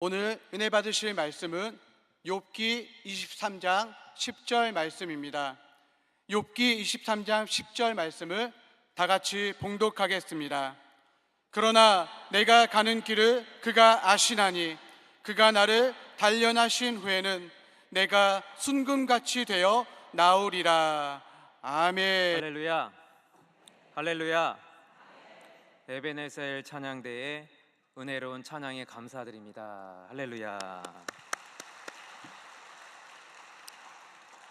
오늘 은혜 받으실 말씀은 욥기 23장 10절 말씀입니다. 욥기 23장 10절 말씀을 다 같이 봉독하겠습니다. 그러나 내가 가는 길을 그가 아시나니 그가 나를 단련하신 후에는 내가 순금같이 되어 나오리라. 아멘. 할렐루야, 할렐루야. 에베네셀 찬양대의 은혜로운 찬양에 감사드립니다. 할렐루야.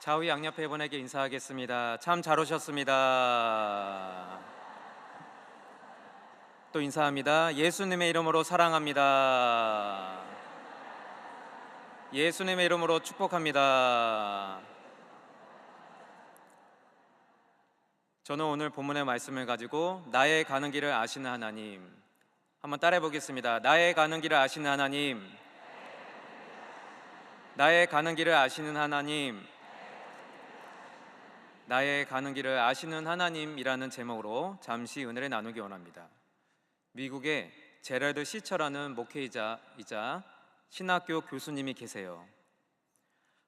좌우 양옆에 분에게 인사하겠습니다. 참 잘 오셨습니다. 또 인사합니다. 예수님의 이름으로 사랑합니다. 예수님의 이름으로 축복합니다. 저는 오늘 본문의 말씀을 가지고 나의 가는 길을 아시는 하나님, 한번 따라해 보겠습니다. 나의 가는 길을 아시는 하나님, 나의 가는 길을 아시는 하나님, 나의 가는 길을 아시는 하나님이라는 제목으로 잠시 은혜를 나누기 원합니다. 미국의 제럴드 시처라는 목회자이자 신학교 교수님이 계세요.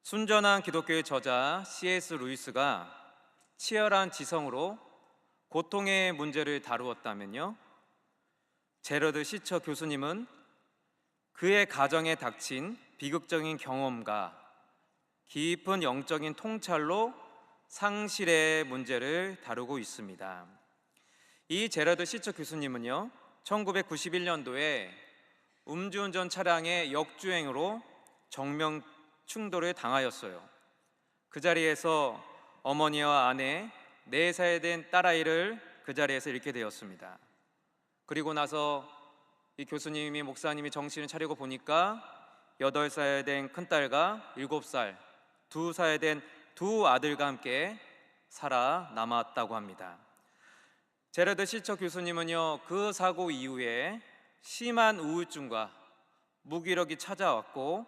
순전한 기독교의 저자 C.S. 루이스가 치열한 지성으로 고통의 문제를 다루었다면요, 제러드 시처 교수님은 그의 가정에 닥친 비극적인 경험과 깊은 영적인 통찰로 상실의 문제를 다루고 있습니다. 이 제러드 시처 교수님은요, 1991년도에 음주운전 차량의 역주행으로 정명 충돌을 당하였어요. 그 자리에서 어머니와 아내, 4살 된 딸아이를 그 자리에서 잃게 되었습니다. 그리고 나서 이 교수님이, 목사님이 정신을 차리고 보니까 8살 된 큰딸과 7살, 2살 된 두 아들과 함께 살아남았다고 합니다. 제러드 시처 교수님은요, 그 사고 이후에 심한 우울증과 무기력이 찾아왔고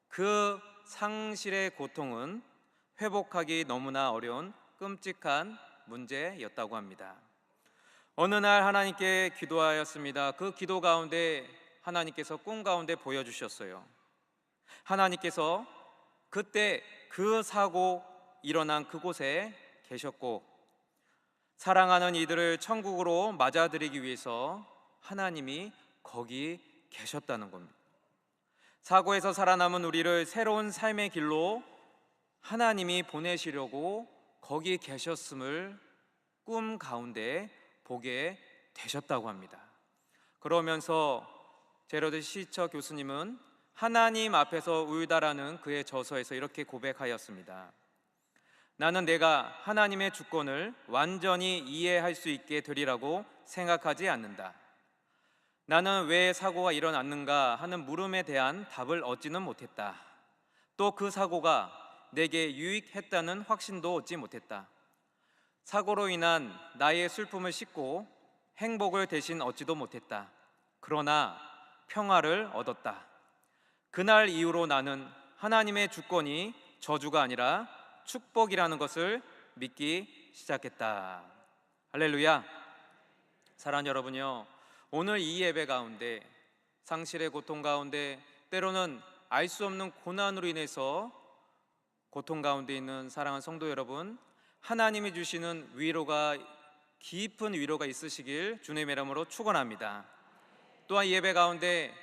그 상실의 고통은 회복하기 너무나 어려운 끔찍한 문제였다고 합니다. 어느 날 하나님께 기도하였습니다. 그 기도 가운데 하나님께서 꿈 가운데 보여주셨어요. 하나님께서 그때 그 사고 일어난 그곳에 계셨고 사랑하는 이들을 천국으로 맞아들이기 위해서 하나님이 거기 계셨다는 겁니다. 사고에서 살아남은 우리를 새로운 삶의 길로 하나님이 보내시려고 거기 계셨음을 꿈 가운데 보게 되셨다고 합니다. 그러면서 제러드 시처 교수님은 하나님 앞에서 울다라는 그의 저서에서 이렇게 고백하였습니다. 나는 내가 하나님의 주권을 완전히 이해할 수 있게 되리라고 생각하지 않는다. 나는 왜 사고가 일어났는가 하는 물음에 대한 답을 얻지는 못했다. 또 그 사고가 내게 유익했다는 확신도 얻지 못했다. 사고로 인한 나의 슬픔을 싣고 행복을 대신 얻지도 못했다. 그러나 평화를 얻었다. 그날 이후로 나는 하나님의 주권이 저주가 아니라 축복이라는 것을 믿기 시작했다. 할렐루야. 사랑하는 여러분요, 오늘 이 예배 가운데 상실의 고통 가운데 때로는 알 수 없는 고난으로 인해서 고통 가운데 있는 사랑하는 성도 여러분, 하나님이 주시는 위로가, 깊은 위로가 있으시길 주님의 이름으로 축원합니다. 또한 예배 가운데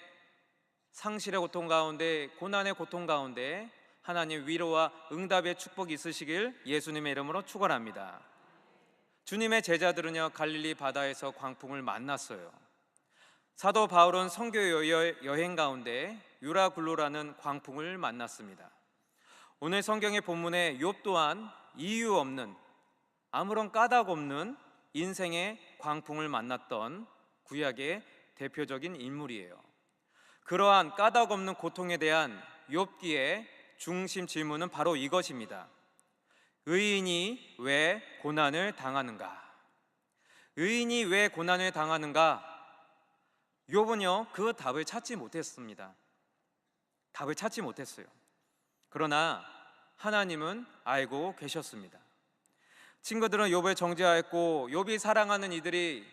상실의 고통 가운데, 고난의 고통 가운데 하나님 위로와 응답의 축복이 있으시길 예수님의 이름으로 축원합니다. 주님의 제자들은요, 갈릴리 바다에서 광풍을 만났어요. 사도 바울은 선교 여행 가운데 유라굴로라는 광풍을 만났습니다. 오늘 성경의 본문에 욥 또한 이유 없는, 아무런 까닭 없는 인생의 광풍을 만났던 구약의 대표적인 인물이에요. 그러한 까닭 없는 고통에 대한 욥기의 중심 질문은 바로 이것입니다. 의인이 왜 고난을 당하는가? 의인이 왜 고난을 당하는가? 욥은요, 그 답을 찾지 못했습니다. 답을 찾지 못했어요. 그러나 하나님은 알고 계셨습니다. 친구들은 욥을 정죄하였고 욥이 사랑하는 이들이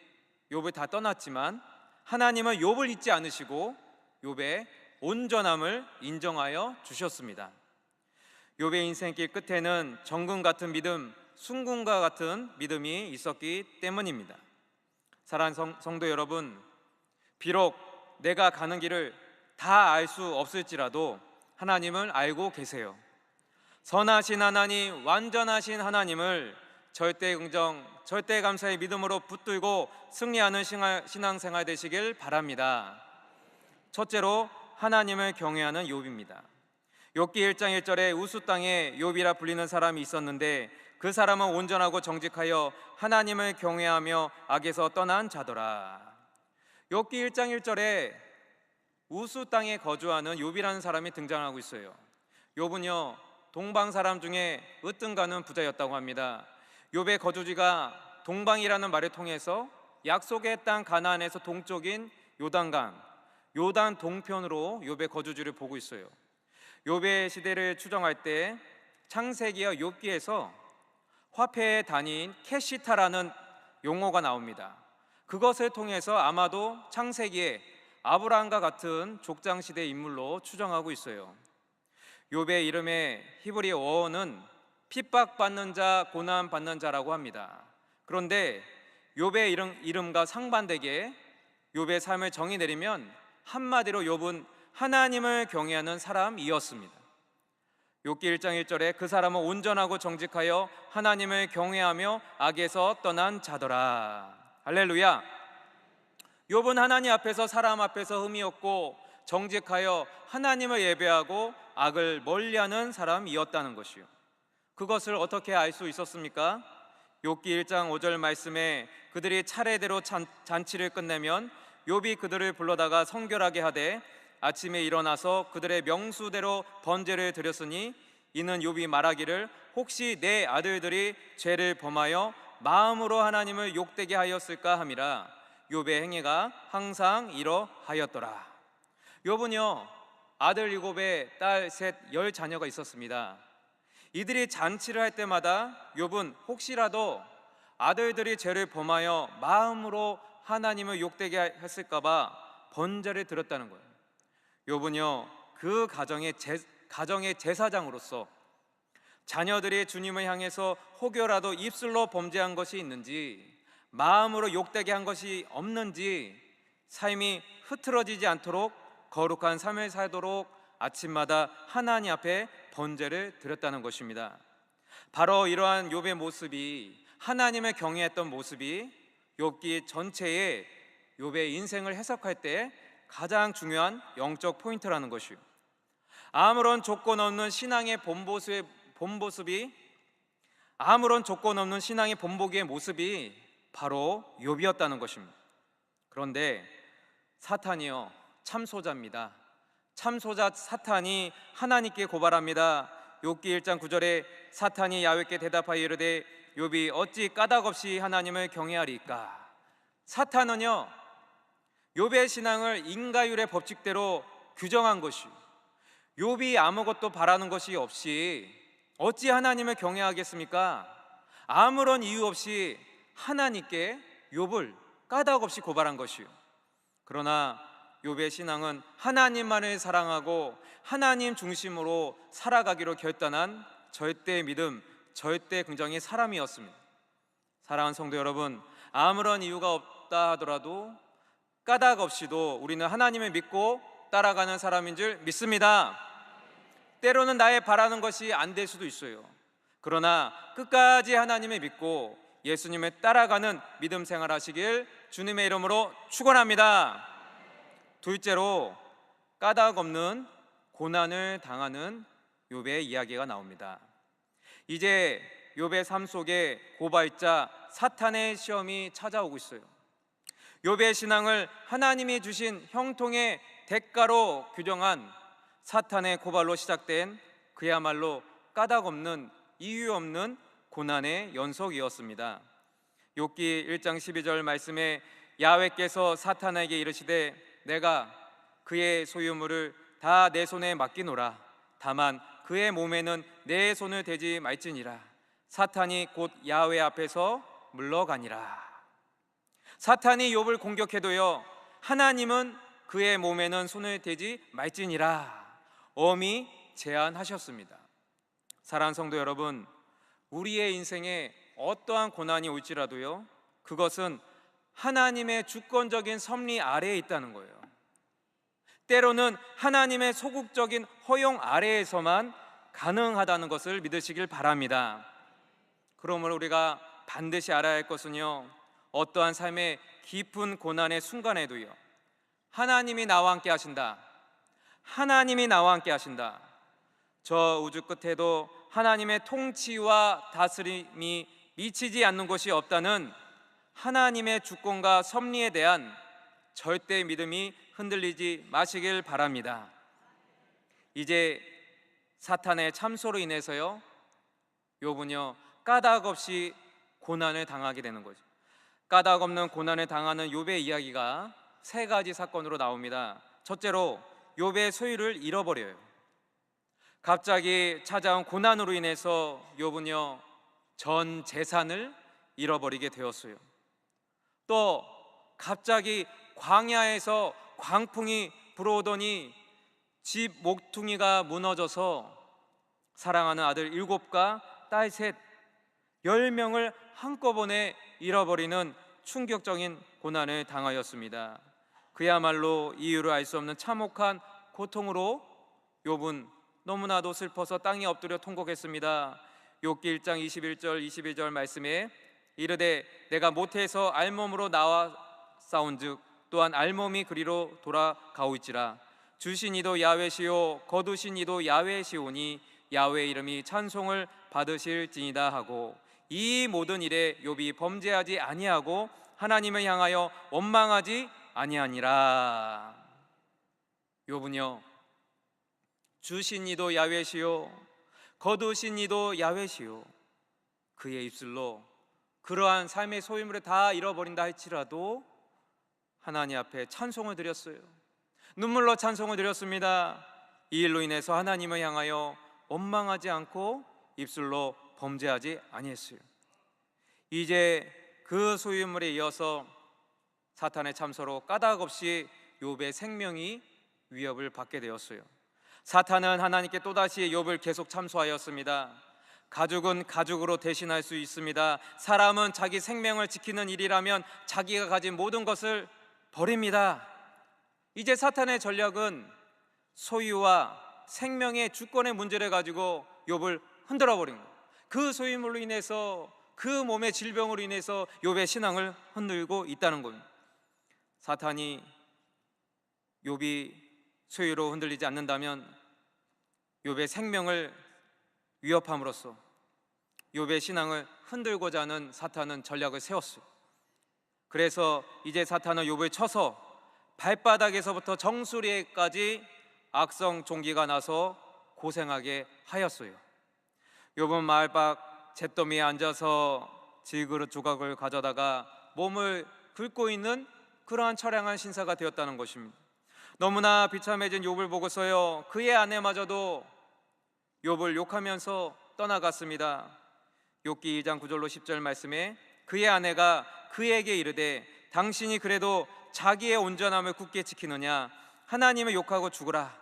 욥을 다 떠났지만 하나님은 욥을 잊지 않으시고 욥의 온전함을 인정하여 주셨습니다. 욥의 인생길 끝에는 정금 같은 믿음, 순금과 같은 믿음이 있었기 때문입니다. 사랑하는 성도 여러분, 비록 내가 가는 길을 다 알 수 없을지라도 하나님을 알고 계세요. 선하신 하나님, 완전하신 하나님을 절대 긍정, 절대 감사의 믿음으로 붙들고 승리하는 신앙생활 되시길 바랍니다. 첫째로 하나님을 경외하는 욥입니다. 욥기 1장 1절에 우수 땅에 욥이라 불리는 사람이 있었는데 그 사람은 온전하고 정직하여 하나님을 경외하며 악에서 떠난 자더라. 욥기 1장 1절에 우수 땅에 거주하는 욥이라는 사람이 등장하고 있어요. 욥은요, 동방 사람 중에 으뜸가는 부자였다고 합니다. 욥의 거주지가 동방이라는 말을 통해서 약속의 땅 가나안에서 동쪽인 요단강, 요단 동편으로 욥의 거주지를 보고 있어요. 욥의 시대를 추정할 때 창세기와 욥기에서 화폐의 단위인 캐시타라는 용어가 나옵니다. 그것을 통해서 아마도 창세기에 아브라함과 같은 족장시대 인물로 추정하고 있어요. 욥의 이름의 히브리 어원은 핍박받는 자, 고난받는 자라고 합니다. 그런데 욥의 이름과 상반되게 욥의 삶을 정의 내리면 한마디로 욥은 하나님을 경외하는 사람이었습니다. 욥기 1장 1절에 그 사람은 온전하고 정직하여 하나님을 경외하며 악에서 떠난 자더라. 할렐루야. 욥은 하나님 앞에서 사람 앞에서 흠이 없고 정직하여 하나님을 예배하고 악을 멀리하는 사람이었다는 것이요. 그것을 어떻게 알 수 있었습니까? 욥기 1장 5절 말씀에 그들이 차례대로 잔치를 끝내면 욥이 그들을 불러다가 성결하게 하되 아침에 일어나서 그들의 명수대로 번제를 드렸으니 이는 욥이 말하기를 혹시 내 아들들이 죄를 범하여 마음으로 하나님을 욕되게 하였을까 함이라. 욥의 행위가 항상 이러하였더라. 욥은요, 아들 7에 딸 셋 10자녀가 있었습니다. 이들이 잔치를 할 때마다 욥은 혹시라도 아들들이 죄를 범하여 마음으로 하나님을 욕되게 했을까 봐 번제를 드렸다는 거예요. 욥은요, 그 가정의 제사장으로서 자녀들이 주님을 향해서 혹여라도 입술로 범죄한 것이 있는지, 마음으로 욕되게 한 것이 없는지, 삶이 흐트러지지 않도록 거룩한 삶을 살도록 아침마다 하나님 앞에 번제를 드렸다는 것입니다. 바로 이러한 욥의 모습이, 하나님을 경외했던 모습이 욥기 전체의 욥의 인생을 해석할 때 가장 중요한 영적 포인트라는 것이요. 아무런 조건 없는 신앙의 본보기의 모습이 바로 욥이었다는 것입니다. 그런데 사탄이요, 참소자입니다. 참소자 사탄이 하나님께 고발합니다. 욥기 1장 9절에 사탄이 야훼께 대답하여 이르되 욥이 어찌 까닭없이 하나님을 경외하리까. 사탄은요, 욥의 신앙을 인과율의 법칙대로 규정한 것이요, 욥이 아무것도 바라는 것이 없이 어찌 하나님을 경외하겠습니까? 아무런 이유 없이 하나님께 욥을 까닭없이 고발한 것이요. 그러나 욥의 신앙은 하나님만을 사랑하고 하나님 중심으로 살아가기로 결단한 절대 믿음, 절대 긍정의 사람이었습니다. 사랑하는 성도 여러분, 아무런 이유가 없다 하더라도 까닭 없이도 우리는 하나님을 믿고 따라가는 사람인 줄 믿습니다. 때로는 나의 바라는 것이 안 될 수도 있어요. 그러나 끝까지 하나님을 믿고 예수님을 따라가는 믿음 생활 하시길 주님의 이름으로 축원합니다. 둘째로, 까닭 없는 고난을 당하는 욥의 이야기가 나옵니다. 이제 욥의 삶 속에 고발자 사탄의 시험이 찾아오고 있어요. 욥의 신앙을 하나님이 주신 형통의 대가로 규정한 사탄의 고발로 시작된 그야말로 까닭 없는, 이유 없는 고난의 연속이었습니다. 욥기 1장 12절 말씀에 야훼께서 사탄에게 이르시되 내가 그의 소유물을 다 내 손에 맡기노라. 다만 그의 몸에는 내 손을 대지 말지니라. 사탄이 곧 야훼 앞에서 물러가니라. 사탄이 욥을 공격해도요, 하나님은 그의 몸에는 손을 대지 말지니라 엄히 제안하셨습니다. 사랑하는 성도 여러분, 우리의 인생에 어떠한 고난이 올지라도요, 그것은 하나님의 주권적인 섭리 아래에 있다는 거예요. 때로는 하나님의 소극적인 허용 아래에서만 가능하다는 것을 믿으시길 바랍니다. 그러므로 우리가 반드시 알아야 할 것은요, 어떠한 삶의 깊은 고난의 순간에도요, 하나님이 나와 함께 하신다. 하나님이 나와 함께 하신다. 저 우주 끝에도 하나님의 통치와 다스림이 미치지 않는 곳이 없다는 하나님의 주권과 섭리에 대한 절대 믿음이 흔들리지 마시길 바랍니다. 이제 사탄의 참소로 인해서요, 욥은요 까닭 없이 고난을 당하게 되는 거죠. 까닭 없는 고난을 당하는 욥의 이야기가 세 가지 사건으로 나옵니다. 첫째로 욥의 소유를 잃어버려요. 갑자기 찾아온 고난으로 인해서 욥은요 전 재산을 잃어버리게 되었어요. 또 갑자기 광야에서 광풍이 불어오더니 집 목퉁이가 무너져서 사랑하는 아들 7과 딸 셋, 10명을 한꺼번에 잃어버리는 충격적인 고난을 당하였습니다. 그야말로 이유를 알 수 없는 참혹한 고통으로 욥은 너무나도 슬퍼서 땅에 엎드려 통곡했습니다. 욥기 1장 21절 22절 말씀에 이르되 내가 모태에서 알몸으로 나와 싸운즉 또한 알몸이 그리로 돌아가오있지라. 주신 이도 야훼시요 거두신 이도 야훼시오니 야훼 이름이 찬송을 받으실지니다 하고, 이 모든 일에 욥이 범죄하지 아니하고 하나님을 향하여 원망하지 아니하니라. 욥은요 주신 이도 야훼시요 거두신 이도 야훼시요, 그의 입술로 그러한 삶의 소유물을 다 잃어버린다 할지라도 하나님 앞에 찬송을 드렸어요. 눈물로 찬송을 드렸습니다. 이 일로 인해서 하나님을 향하여 원망하지 않고 입술로 범죄하지 아니했어요. 이제 그 소유물에 이어서 사탄의 참소로 까닭 없이 욥의 생명이 위협을 받게 되었어요. 사탄은 하나님께 또다시 욥을 계속 참소하였습니다. 가죽은 가죽으로 대신할 수 있습니다. 사람은 자기 생명을 지키는 일이라면 자기가 가진 모든 것을 버립니다. 이제 사탄의 전략은 소유와 생명의 주권의 문제를 가지고 욥을 흔들어 버린 거예요. 그 소유물로 인해서, 그 몸의 질병으로 인해서 욥의 신앙을 흔들고 있다는 겁니다. 사탄이 욥이 소유로 흔들리지 않는다면 욥의 생명을 위협함으로써 욥의 신앙을 흔들고자 하는 사탄은 전략을 세웠어요. 그래서 이제 사탄은 욥을 쳐서 발바닥에서부터 정수리에까지 악성 종기가 나서 고생하게 하였어요. 욥은 마을 밖 잿더미에 앉아서 질그릇 조각을 가져다가 몸을 긁고 있는 그러한 처량한 신사가 되었다는 것입니다. 너무나 비참해진 욥을 보고서요 그의 아내마저도 욥을 욕하면서 떠나갔습니다. 욥기 2장 9절로 10절 말씀에 그의 아내가 그에게 이르되 당신이 그래도 자기의 온전함을 굳게 지키느냐? 하나님을 욕하고 죽으라.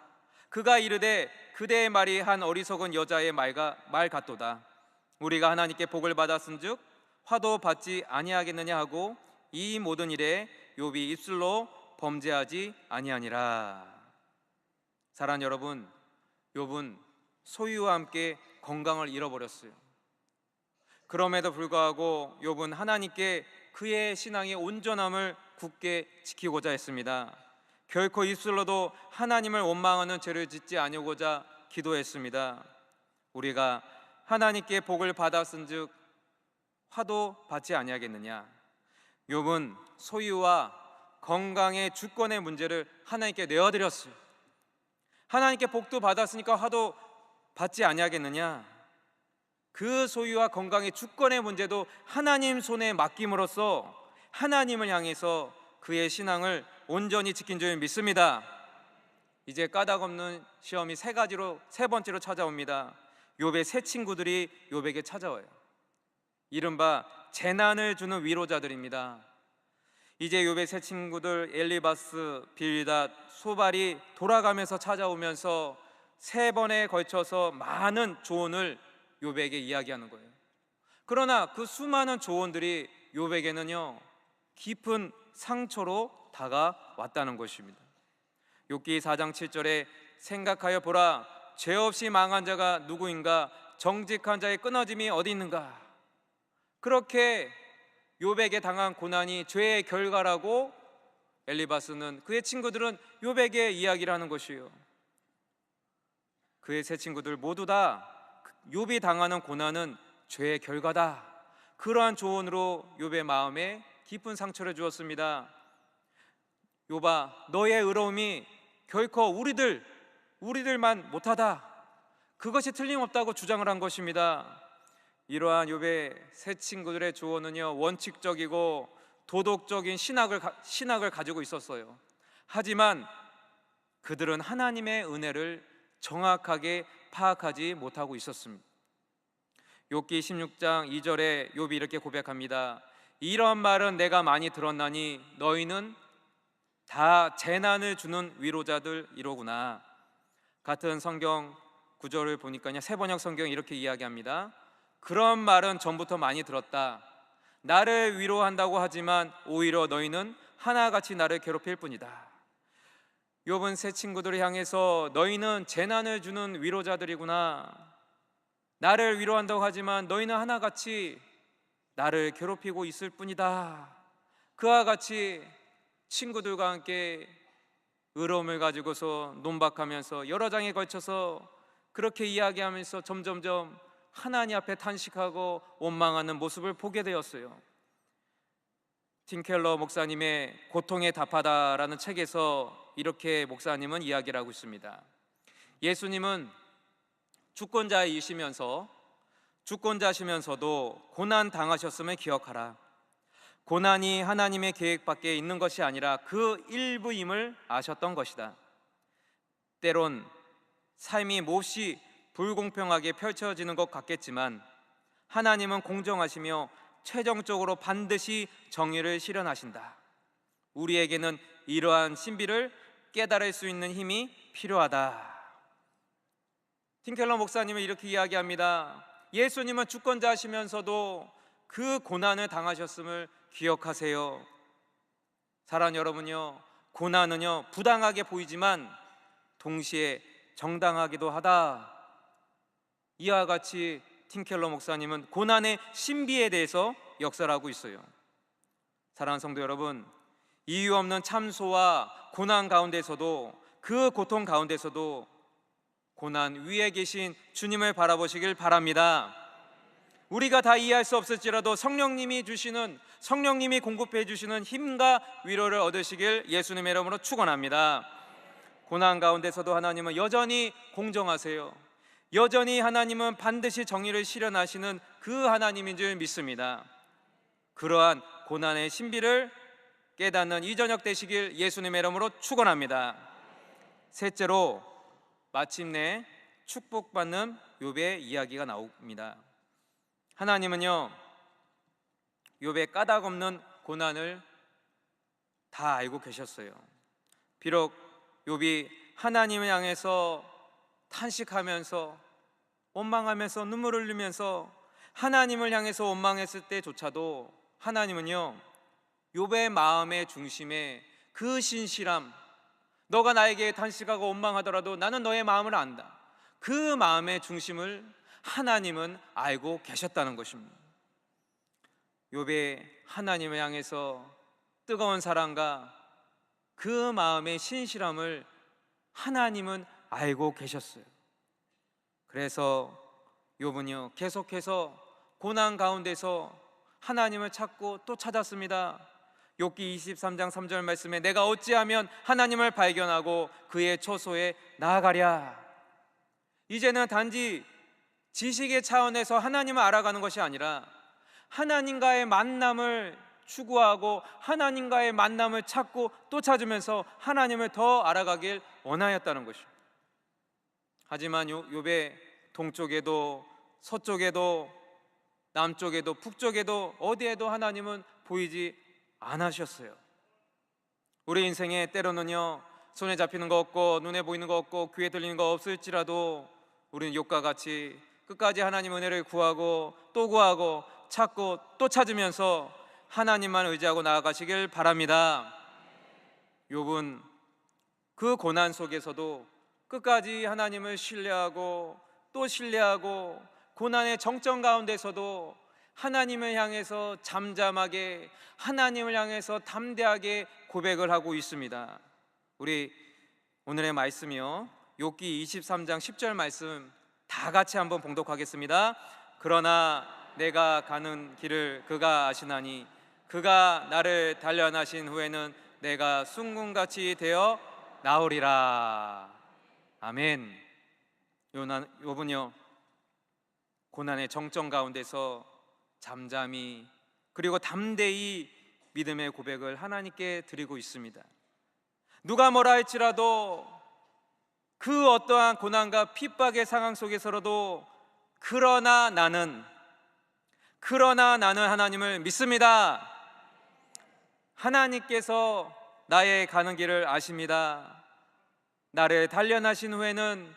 그가 이르되 그대의 말이 한 어리석은 여자의 말 같도다. 우리가 하나님께 복을 받았은즉 화도 받지 아니하겠느냐 하고 이 모든 일에 욥이 입술로 범죄하지 아니하니라. 사랑하는 여러분, 욥은 소유와 함께 건강을 잃어버렸어요. 그럼에도 불구하고 욥은 하나님께 그의 신앙의 온전함을 굳게 지키고자 했습니다. 결코 입술로도 하나님을 원망하는 죄를 짓지 아니고자 기도했습니다. 우리가 하나님께 복을 받았은즉 화도 받지 아니하겠느냐? 욥은 소유와 건강의 주권의 문제를 하나님께 내어드렸어요. 하나님께 복도 받았으니까 화도 받지 아니하겠느냐? 그 소유와 건강의 주권의 문제도 하나님 손에 맡김으로써 하나님을 향해서 그의 신앙을 온전히 지킨 줄 믿습니다. 이제 까닭 없는 시험이 세 번째로 찾아옵니다. 욥의 세 친구들이 욥에게 찾아와요. 이른바 재난을 주는 위로자들입니다. 이제 욥의 새 친구들 엘리바스, 빌닷, 소발이 돌아가면서 찾아오면서 세 번에 걸쳐서 많은 조언을 욥에게 이야기하는 거예요. 그러나 그 수많은 조언들이 욥에게는요 깊은 상처로 다가왔다는 것입니다. 욥기 4장 7절에 생각하여 보라, 죄 없이 망한 자가 누구인가, 정직한 자의 끊어짐이 어디 있는가. 그렇게 욥에게 당한 고난이 죄의 결과라고 엘리바스는, 그의 친구들은 욥에게 이야기를 하는 것이에요. 그의 세 친구들 모두 다 욥이 당하는 고난은 죄의 결과다, 그러한 조언으로 욥의 마음에 깊은 상처를 주었습니다. 욥아, 너의 의로움이 결코 우리들만 못하다, 그것이 틀림없다고 주장을 한 것입니다. 이러한 욥의 세 친구들의 조언은요 원칙적이고 도덕적인 신학을 가지고 있었어요. 하지만 그들은 하나님의 은혜를 정확하게 파악하지 못하고 있었습니다. 욥기 16장 2절에 욥이 이렇게 고백합니다. 이런 말은 내가 많이 들었나니 너희는 다 재난을 주는 위로자들이로구나. 같은 성경 구절을 보니까요 세번역 성경이 이렇게 이야기합니다. 그런 말은 전부터 많이 들었다. 나를 위로한다고 하지만 오히려 너희는 하나같이 나를 괴롭힐 뿐이다. 욥은 새 친구들을 향해서 너희는 재난을 주는 위로자들이구나, 나를 위로한다고 하지만 너희는 하나같이 나를 괴롭히고 있을 뿐이다. 그와 같이 친구들과 함께 의로움을 가지고서 논박하면서 여러 장에 걸쳐서 그렇게 이야기하면서 점점점 하나님 앞에 탄식하고 원망하는 모습을 보게 되었어요. 팀 켈러 목사님의 고통에 답하다라는 책에서 이렇게 목사님은 이야기를 하고 있습니다. 예수님은 주권자시면서도 고난 당하셨음을 기억하라. 고난이 하나님의 계획 밖에 있는 것이 아니라 그 일부임을 아셨던 것이다. 때론 삶이 몹시 불공평하게 펼쳐지는 것 같겠지만 하나님은 공정하시며 최종적으로 반드시 정의를 실현하신다. 우리에게는 이러한 신비를 깨달을 수 있는 힘이 필요하다. 팀켈러 목사님은 이렇게 이야기합니다. 예수님은 주권자시면서도 그 고난을 당하셨음을 기억하세요. 사랑하는 여러분요, 고난은요 부당하게 보이지만 동시에 정당하기도 하다. 이와 같이 팀켈러 목사님은 고난의 신비에 대해서 역설하고 있어요. 사랑하는 성도 여러분, 이유 없는 참소와 고난 가운데서도, 그 고통 가운데서도 고난 위에 계신 주님을 바라보시길 바랍니다. 우리가 다 이해할 수 없을지라도 성령님이 공급해 주시는 힘과 위로를 얻으시길 예수님의 이름으로 축원합니다. 고난 가운데서도 하나님은 여전히 공정하세요. 여전히 하나님은 반드시 정의를 실현하시는 그 하나님인 줄 믿습니다. 그러한 고난의 신비를 깨닫는 이 저녁 되시길 예수님의 이름으로 축원합니다. 셋째로, 마침내 축복받는 욥의 이야기가 나옵니다. 하나님은요 욥의 까닭 없는 고난을 다 알고 계셨어요. 비록 욥이 하나님을 향해서 탄식하면서 원망하면서 눈물을 흘리면서 하나님을 향해서 원망했을 때조차도 하나님은요 욥의 마음의 중심에 그 신실함, 너가 나에게 탄식하고 원망하더라도 나는 너의 마음을 안다, 그 마음의 중심을 하나님은 알고 계셨다는 것입니다. 욥의 하나님을 향해서 뜨거운 사랑과 그 마음의 신실함을 하나님은 알고 계셨어요. 그래서 욥은요 계속해서 고난 가운데서 하나님을 찾고 또 찾았습니다. 욥기 23장 3절 말씀에 내가 어찌하면 하나님을 발견하고 그의 처소에 나아가랴. 이제는 단지 지식의 차원에서 하나님을 알아가는 것이 아니라 하나님과의 만남을 추구하고 하나님과의 만남을 찾고 또 찾으면서 하나님을 더 알아가길 원하였다는 것입니다. 하지만 욥의 동쪽에도 서쪽에도 남쪽에도 북쪽에도 어디에도 하나님은 보이지 않으셨어요. 우리 인생에 때로는요, 손에 잡히는 거 없고 눈에 보이는 거 없고 귀에 들리는 거 없을지라도 우리는 욥과 같이 끝까지 하나님 은혜를 구하고 또 구하고 찾고 또 찾으면서 하나님만 의지하고 나아가시길 바랍니다. 욥은 그 고난 속에서도 끝까지 하나님을 신뢰하고 또 신뢰하고 고난의 정점 가운데서도 하나님을 향해서 잠잠하게, 하나님을 향해서 담대하게 고백을 하고 있습니다. 우리 오늘의 말씀이요, 욥기 23장 10절 말씀 다 같이 한번 봉독하겠습니다. 그러나 내가 가는 길을 그가 아시나니 그가 나를 단련하신 후에는 내가 순금같이 되어 나오리라. 아멘. 욥은요, 고난의 정점 가운데서 잠잠히 그리고 담대히 믿음의 고백을 하나님께 드리고 있습니다. 누가 뭐라 할지라도 그 어떠한 고난과 핍박의 상황 속에서라도 그러나 나는 하나님을 믿습니다. 하나님께서 나의 가는 길을 아십니다. 나를 단련하신 후에는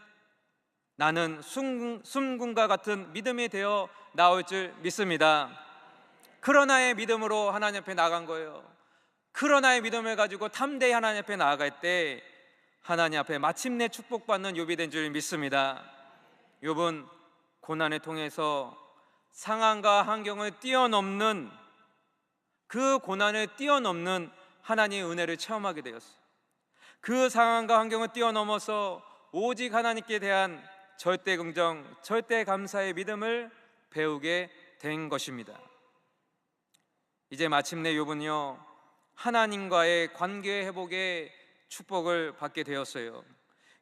나는 숨금과 같은 믿음이 되어 나올 줄 믿습니다. 그러나의 믿음으로 하나님 앞에 나간 거예요. 그러나의 믿음을 가지고 담대히 하나님 앞에 나아갈 때 하나님 앞에 마침내 축복받는 욥이 된 줄 믿습니다. 욥은 고난을 통해서 상황과 환경을 뛰어넘는, 그 고난을 뛰어넘는 하나님의 은혜를 체험하게 되었어요. 그 상황과 환경을 뛰어넘어서 오직 하나님께 대한 절대 긍정, 절대 감사의 믿음을 배우게 된 것입니다. 이제 마침내 욥은요, 하나님과의 관계 회복의 축복을 받게 되었어요.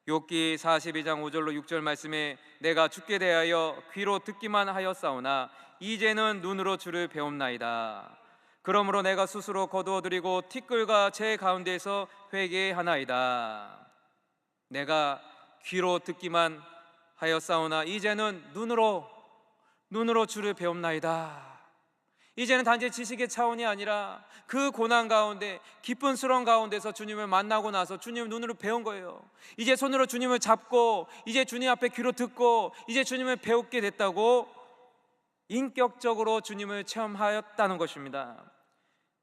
욥기 42장 5절로 6절 말씀에 내가 주께 대하여 귀로 듣기만 하였사오나 이제는 눈으로 주를 배움나이다. 그러므로 내가 스스로 거두어드리고 티끌과 제 가운데에서 회개하나이다. 내가 귀로 듣기만 하였사오나 이제는 눈으로 주를 배움나이다. 이제는 단지 지식의 차원이 아니라 그 고난 가운데, 기쁨스러운 가운데서 주님을 만나고 나서 주님을 눈으로 배운 거예요. 이제 손으로 주님을 잡고 이제 주님 앞에 귀로 듣고 이제 주님을 배우게 됐다고 인격적으로 주님을 체험하였다는 것입니다.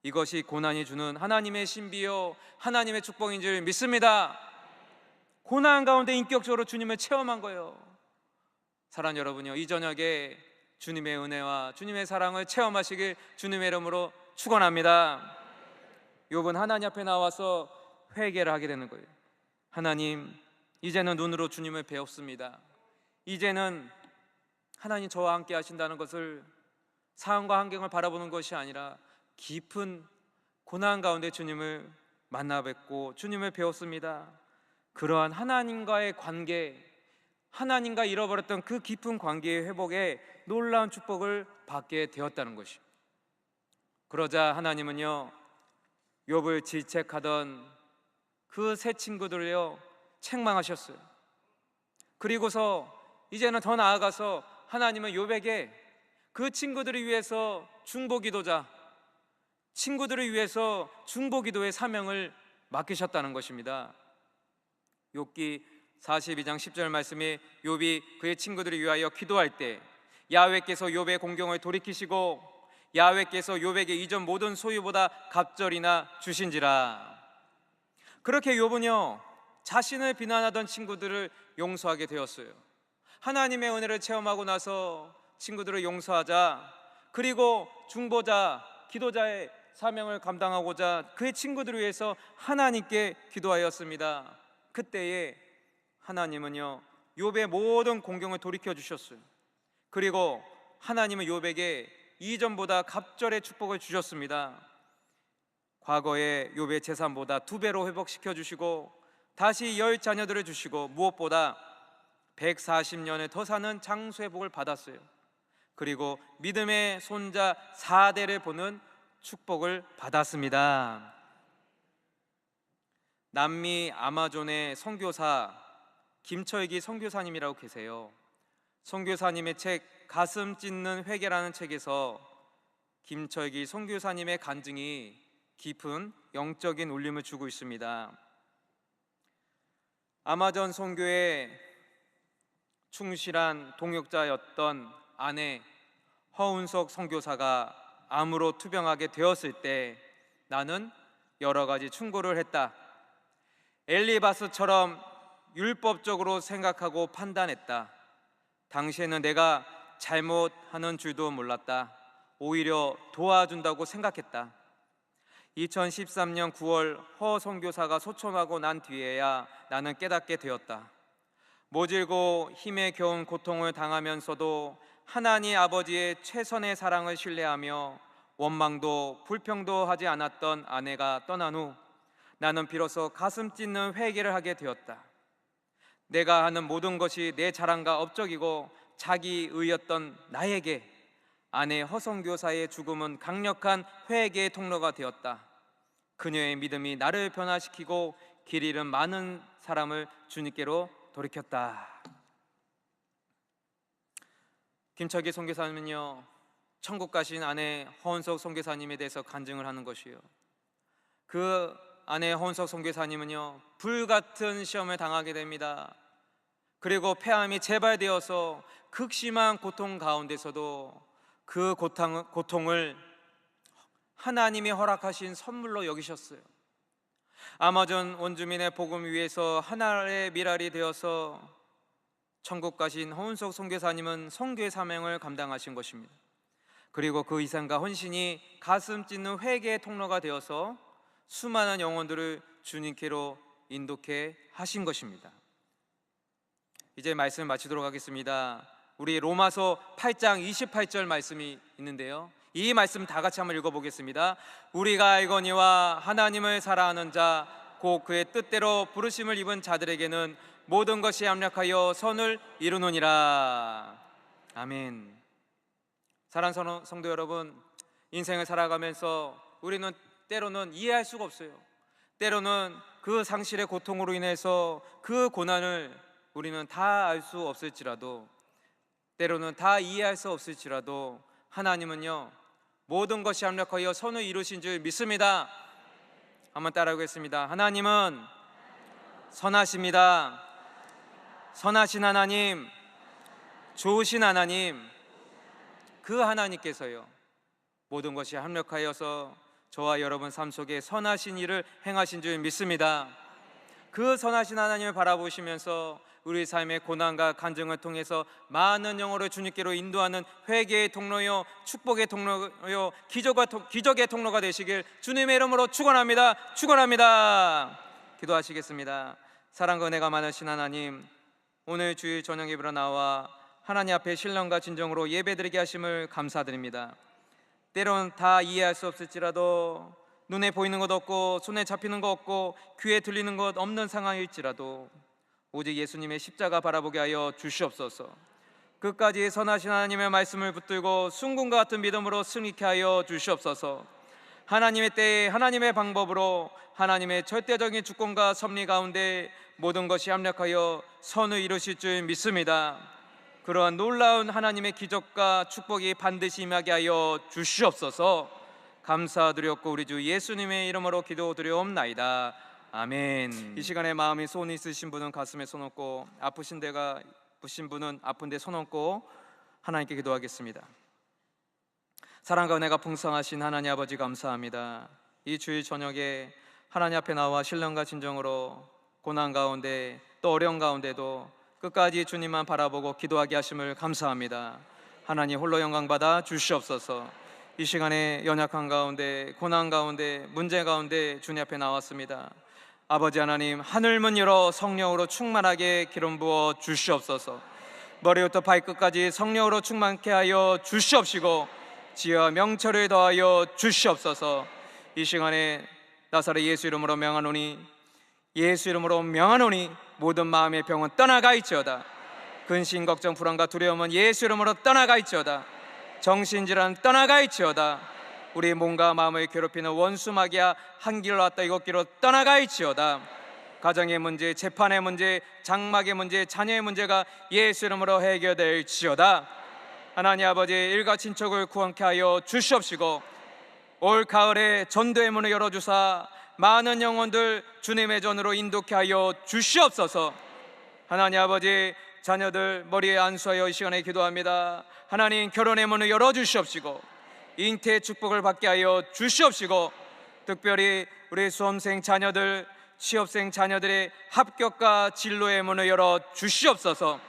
이것이 고난이 주는 하나님의 신비요 하나님의 축복인 줄 믿습니다. 고난 가운데 인격적으로 주님을 체험한 거예요. 사랑하는 여러분요, 이 저녁에 주님의 은혜와 주님의 사랑을 체험하시길 주님의 이름으로 축원합니다. 욥은 하나님 앞에 나와서 회개를 하게 되는 거예요. 하나님, 이제는 눈으로 주님을 배웠습니다. 이제는 하나님 저와 함께 하신다는 것을 상황과 환경을 바라보는 것이 아니라 깊은 고난 가운데 주님을 만나 뵙고 주님을 배웠습니다. 그러한 하나님과의 관계, 하나님과 잃어버렸던 그 깊은 관계의 회복에 놀라운 축복을 받게 되었다는 것이죠. 그러자 하나님은요, 욥을 질책하던 그 세 친구들을요 책망하셨어요. 그리고서 이제는 더 나아가서 하나님은 욥에게 그 친구들을 위해서 중보기도자, 친구들을 위해서 중보기도의 사명을 맡기셨다는 것입니다. 욥기 42장 10절 말씀에 욥이 그의 친구들을 위하여 기도할 때 야훼께서 욥의 공경을 돌이키시고 야훼께서 욥에게 이전 모든 소유보다 갑절이나 주신지라. 그렇게 욥은요 자신을 비난하던 친구들을 용서하게 되었어요. 하나님의 은혜를 체험하고 나서 친구들을 용서하자, 그리고 중보자, 기도자의 사명을 감당하고자 그의 친구들을 위해서 하나님께 기도하였습니다. 그때에 하나님은요 욥의 모든 공경을 돌이켜 주셨어요. 그리고 하나님은 욥에게 이전보다 갑절의 축복을 주셨습니다. 과거에 욥의 재산보다 2배로 회복시켜 주시고 다시 10자녀들을 주시고 무엇보다 140년을 더 사는 장수의 복을 받았어요. 그리고 믿음의 손자 4대를 보는 축복을 받았습니다. 남미 아마존의 선교사 김철기 선교사님이라고 계세요. 선교사님의 책 가슴 찢는 회개라는 책에서 김철기 선교사님의 간증이 깊은 영적인 울림을 주고 있습니다. 아마존 선교의 충실한 동역자였던 아내 허운석 선교사가 암으로 투병하게 되었을 때 나는 여러 가지 충고를 했다. 엘리바스처럼 율법적으로 생각하고 판단했다. 당시에는 내가 잘못하는 줄도 몰랐다. 오히려 도와준다고 생각했다. 2013년 9월 허 선교사가 소천하고 난 뒤에야 나는 깨닫게 되었다. 모질고 힘에 겨운 고통을 당하면서도 하나님 아버지의 최선의 사랑을 신뢰하며 원망도 불평도 하지 않았던 아내가 떠난 후 나는 비로소 가슴 찢는 회개를 하게 되었다. 내가 하는 모든 것이 내 자랑과 업적이고 자기의였던 나에게 아내 허선교사의 죽음은 강력한 회개의 통로가 되었다. 그녀의 믿음이 나를 변화시키고 길 잃은 많은 사람을 주님께로 돌이켰다. 김철기 선교사님은요, 천국 가신 아내 허은석 선교사님에 대해서 간증을 하는 것이요, 그 아내 허은석 선교사님은요 불같은 시험을 당하게 됩니다. 그리고 폐암이 재발되어서 극심한 고통 가운데서도 그 고통을 하나님이 허락하신 선물로 여기셨어요. 아마존 원주민의 복음 위에서 하나의 미랄이 되어서 천국 가신 허은석 선교사님은 선교의 사명을 감당하신 것입니다. 그리고 그 이상과 헌신이 가슴 찢는 회개의 통로가 되어서 수많은 영혼들을 주님께로 인도케 하신 것입니다. 이제 말씀을 마치도록 하겠습니다. 우리 로마서 8장 28절 말씀이 있는데요, 이 말씀 다 같이 한번 읽어보겠습니다. 우리가 알거니와 하나님을 사랑하는 자 곧 그의 뜻대로 부르심을 입은 자들에게는 모든 것이 합력하여 선을 이루느니라. 아멘. 사랑하는 성도 여러분, 인생을 살아가면서 우리는 때로는 이해할 수가 없어요. 때로는 그 상실의 고통으로 인해서 그 고난을 우리는 다 알 수 없을지라도, 때로는 다 이해할 수 없을지라도 하나님은요 모든 것이 합력하여 선을 이루신 줄 믿습니다. 한번 따라하겠습니다. 하나님은 선하십니다. 선하신 하나님, 좋으신 하나님, 그 하나님께서요 모든 것이 합력하여서 저와 여러분 삶 속에 선하신 일을 행하신 줄 믿습니다. 그 선하신 하나님을 바라보시면서 우리 삶의 고난과 간증을 통해서 많은 영혼을 주님께로 인도하는 회개의 통로요, 축복의 통로요, 기적의 통로가 되시길 주님의 이름으로 축원합니다. 축원합니다. 기도하시겠습니다. 사랑과 은혜가 많으신 하나님, 오늘 주일 저녁 예배로 나와 하나님 앞에 신령과 진정으로 예배드리게 하심을 감사드립니다. 때론 다 이해할 수 없을지라도, 눈에 보이는 것 없고 손에 잡히는 것 없고 귀에 들리는 것 없는 상황일지라도 오직 예수님의 십자가 바라보게 하여 주시옵소서. 끝까지 선하신 하나님의 말씀을 붙들고 순금과 같은 믿음으로 승리케 하여 주시옵소서. 하나님의 때에 하나님의 방법으로 하나님의 절대적인 주권과 섭리 가운데 모든 것이 합력하여 선을 이루실 줄 믿습니다. 그러한 놀라운 하나님의 기적과 축복이 반드시 임하게 하여 주시옵소서. 감사드렸고 우리 주 예수님의 이름으로 기도드려옵나이다. 아멘. 이 시간에 마음이 소원이 있으신 분은 가슴에 손 얹고, 아프신 데가 부신 분은 아픈 데 손 얹고 하나님께 기도하겠습니다. 사랑과 은혜가 풍성하신 하나님 아버지 감사합니다. 이 주일 저녁에 하나님 앞에 나와 신령과 진정으로 고난 가운데 또 어려운 가운데도 끝까지 주님만 바라보고 기도하게 하심을 감사합니다. 하나님 홀로 영광 받아 주시옵소서. 이 시간에 연약한 가운데, 고난 가운데, 문제 가운데 주님 앞에 나왔습니다. 아버지 하나님, 하늘문 열어 성령으로 충만하게 기름 부어 주시옵소서. 머리부터 발끝까지 성령으로 충만케 하여 주시옵시고 지혜와 명철을 더하여 주시옵소서. 이 시간에 나사렛 예수 이름으로 명하노니, 예수 이름으로 명하노니 모든 마음의 병은 떠나가 있지어다. 근심 걱정 불안과 두려움은 예수 이름으로 떠나가 있지어다. 정신질환 떠나가 있지어다. 우리 몸과 마음을 괴롭히는 원수 마귀야 한 길로 왔다 일곱 길로 떠나가 있지어다. 가정의 문제, 재판의 문제, 장막의 문제, 자녀의 문제가 예수 이름으로 해결될지어다. 하나님 아버지, 일가 친척을 구원케 하여 주시옵시고 올 가을에 전도의 문을 열어주사 많은 영혼들 주님의 전으로 인도케 하여 주시옵소서. 하나님 아버지, 자녀들 머리에 안수하여 이 시간에 기도합니다. 하나님, 결혼의 문을 열어주시옵시고 잉태의 축복을 받게 하여 주시옵시고, 특별히 우리 수험생 자녀들, 취업생 자녀들의 합격과 진로의 문을 열어 주시옵소서.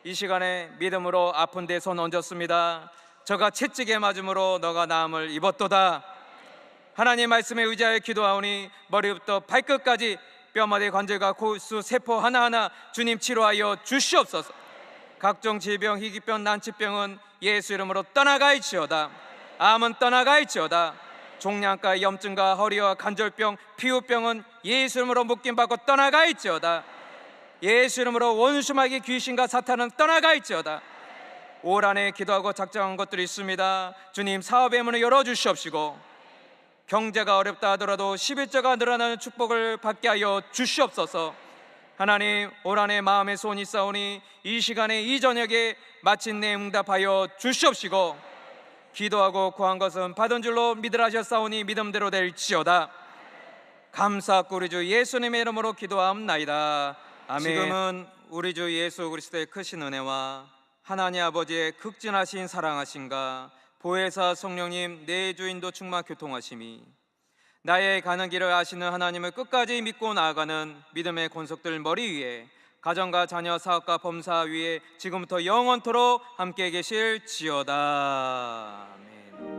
이 시간에 믿음으로 아픈 데 손 얹었습니다. 저가 채찍에 맞음으로 너가 나음을 입었도다. 하나님 말씀에 의지하여 기도하오니 머리부터 발끝까지 뼈마디 관절과 골수 세포 하나하나 주님 치료하여 주시옵소서. 각종 질병, 희귀병, 난치병은 예수 이름으로 떠나가이지어다. 암은 떠나가이지어다. 종양과 염증과 허리와 관절병, 피부병은 예수 이름으로 묶임받고 떠나가이지어다. 예수 이름으로 원수마귀, 귀신과 사탄은 떠나가이지어다. 올 한해 기도하고 작정한 것들이 있습니다. 주님, 사업의 문을 열어주시옵시고 경제가 어렵다 하더라도 11조가 늘어나는 축복을 받게 하여 주시옵소서. 하나님, 올 한해 마음의 소원이 싸우니 이 시간에 이 저녁에 마침내 응답하여 주시옵시고, 기도하고 구한 것은 받은 줄로 믿으라 하셨사오니 믿음대로 될지어다. 감사하고 우리 주 예수님의 이름으로 기도하옵나이다. 아멘. 지금은 우리 주 예수 그리스도의 크신 은혜와 하나님 아버지의 극진하신 사랑하심과 보혜사 성령님 내 주인도 충만 교통하심이 나의 가는 길을 아시는 하나님을 끝까지 믿고 나아가는 믿음의 권속들 머리 위에, 가정과 자녀, 사업과 범사 위에 지금부터 영원토록 함께 계실지어다. 아멘.